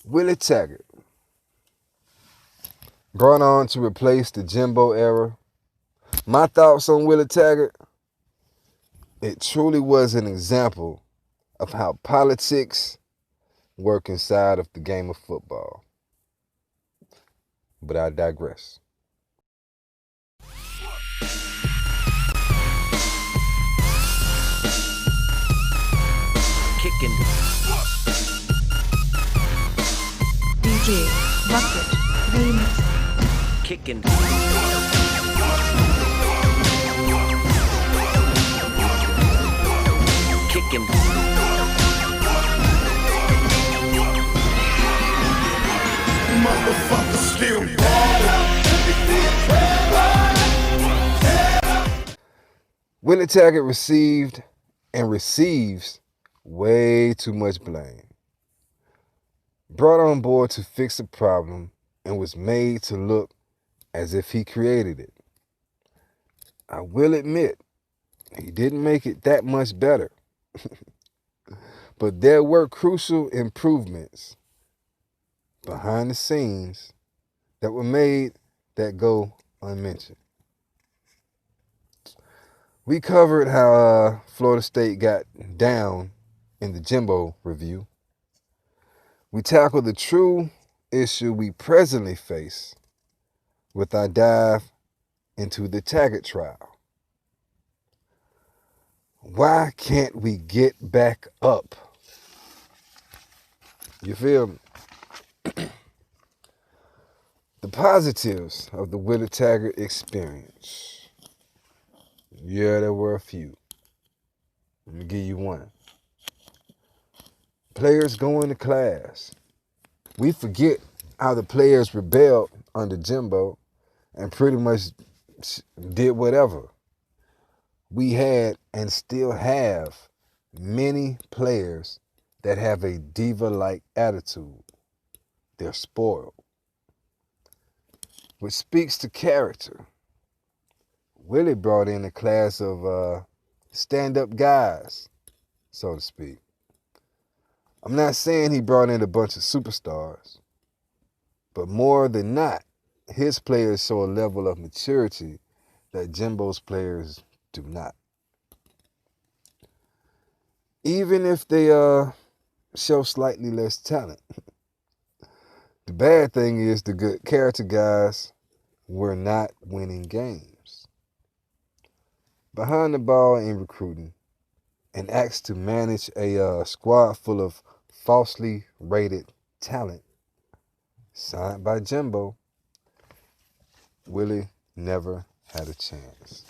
Willie Taggart, brought on to replace the Jimbo era. My thoughts on Willie Taggart: it truly was an example of how politics work inside of the game of football. But I digress. Kicking. DJ Bucket Remix. Kicking. Kicking. Motherfucker still Willie Taggart received and receives way too much blame. Brought on board to fix a problem and was made to look as if he created it. I will admit, he didn't make it that much better. But there were crucial improvements behind the scenes that were made that go unmentioned. We covered how Florida State got down in the Jimbo review. We tackled the true issue we presently face with our dive into the Taggart trial. Why can't we get back up? You feel me? The positives of the Willie Taggart experience. Yeah, there were a few. Let me give you one. Players going to class. We forget how the players rebelled under Jimbo and pretty much did whatever. We had and still have many players that have a diva-like attitude. They're spoiled, which speaks to character. Willie brought in a class of stand-up guys, so to speak. I'm not saying he brought in a bunch of superstars, but more than not, his players show a level of maturity that Jimbo's players do not. Even if they show slightly less talent. The bad thing is the good character guys were not winning games. Behind the ball in recruiting and asked to manage a squad full of falsely rated talent signed by Jimbo, Willie never had a chance.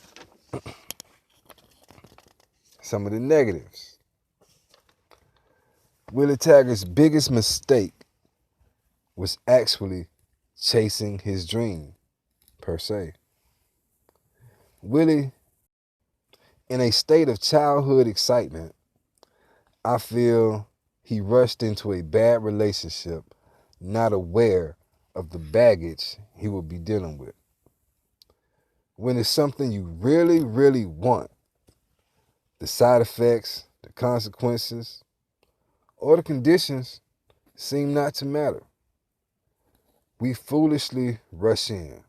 Some of the negatives. Willie Taggart's biggest mistake was actually chasing his dream, per se. Willie, in a state of childhood excitement, I feel he rushed into a bad relationship, not aware of the baggage he will be dealing with. When it's something you really, really want, the side effects, the consequences, or the conditions seem not to matter. We foolishly rush in,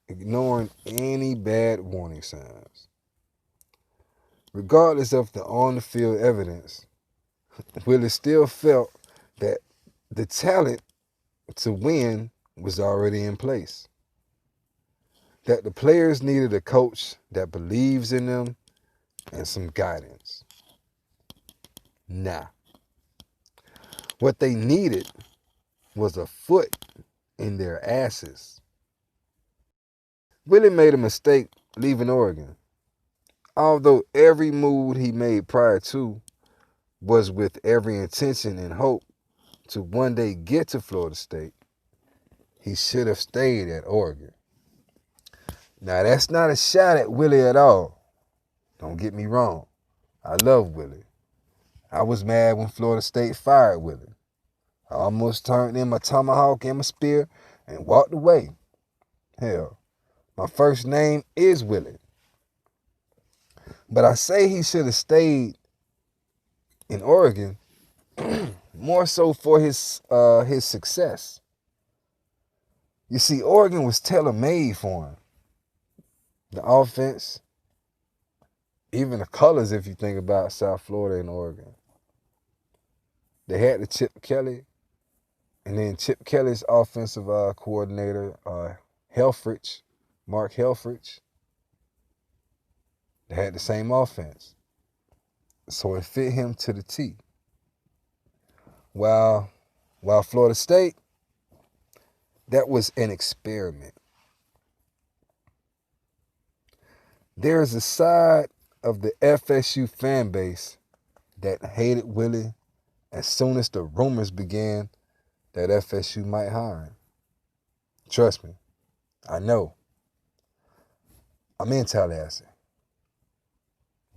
ignoring any bad warning signs. Regardless of the on-the-field evidence, Willie still felt that the talent to win was already in place. That the players needed a coach that believes in them and some guidance. Nah. What they needed was a foot in their asses. Willie made a mistake leaving Oregon. Although every move he made prior to was with every intention and hope to one day get to Florida State, he should have stayed at Oregon. Now, that's not a shot at Willie at all. Don't get me wrong. I love Willie. I was mad when Florida State fired Willie. I almost turned in my tomahawk and my spear and walked away. Hell, my first name is Willie. But I say he should have stayed in Oregon more so for his success. You see, Oregon was tailor-made for him. The offense, even the colors, if you think about South Florida and Oregon. They had the Chip Kelly, and then Chip Kelly's offensive coordinator, Mark Helfrich. They had the same offense. So it fit him to the T. While Florida State, that was an experiment. There's a side of the FSU fan base that hated Willie as soon as the rumors began that FSU might hire him. Trust me, I know. I'm in Tallahassee.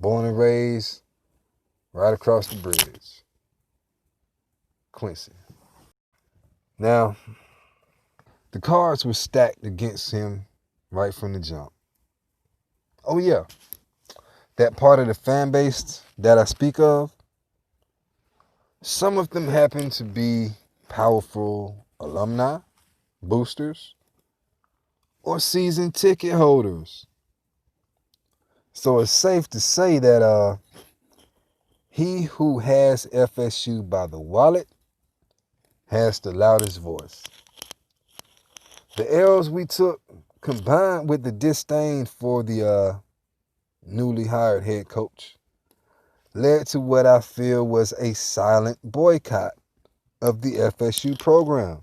Born and raised right across the bridge. Quincy. Now, the cards were stacked against him right from the jump. Oh yeah, that part of the fan base that I speak of, some of them happen to be powerful alumni, boosters, or season ticket holders. So it's safe to say that he who has FSU by the wallet has the loudest voice. The L's we took, combined with the disdain for the newly hired head coach, led to what I feel was a silent boycott of the FSU program.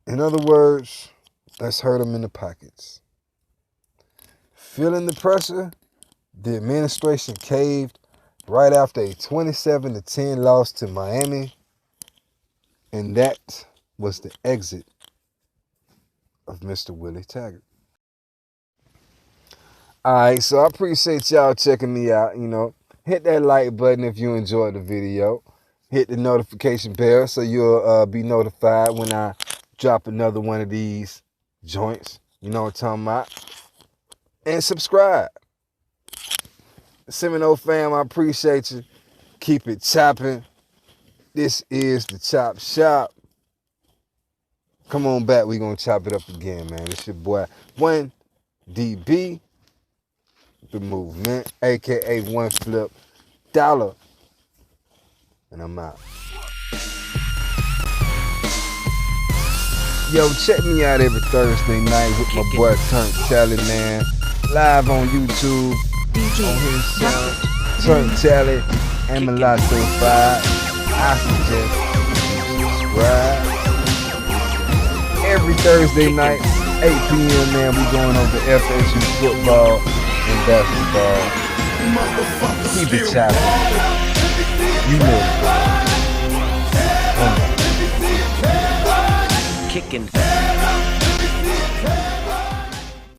In other words, let's hurt them in the pockets. Feeling the pressure, the administration caved right after a 27-10 loss to Miami, and that was the exit of Mr. Willie Taggart. All right, so I appreciate y'all checking me out. Hit that like button if you enjoyed the video. Hit the notification bell so you'll be notified when I drop another one of these joints. You know what I'm talking about. And subscribe. Seminole fam, I appreciate you. Keep it chopping. This is the Chop Shop. Come on back, we gonna chop it up again, man. It's your boy 1DB, the movement, aka One Flip Dollar. And I'm out. Yo, check me out every Thursday night with my boy Turn Tally, man. Live on YouTube, DJ on his channel, Bucket Turn Remix. Tally and Mulatto 5. I suggest you subscribe. Every Thursday night, 8 p.m., man, we going over FSU football and basketball. Keep it chopping. You know it. Kicking back.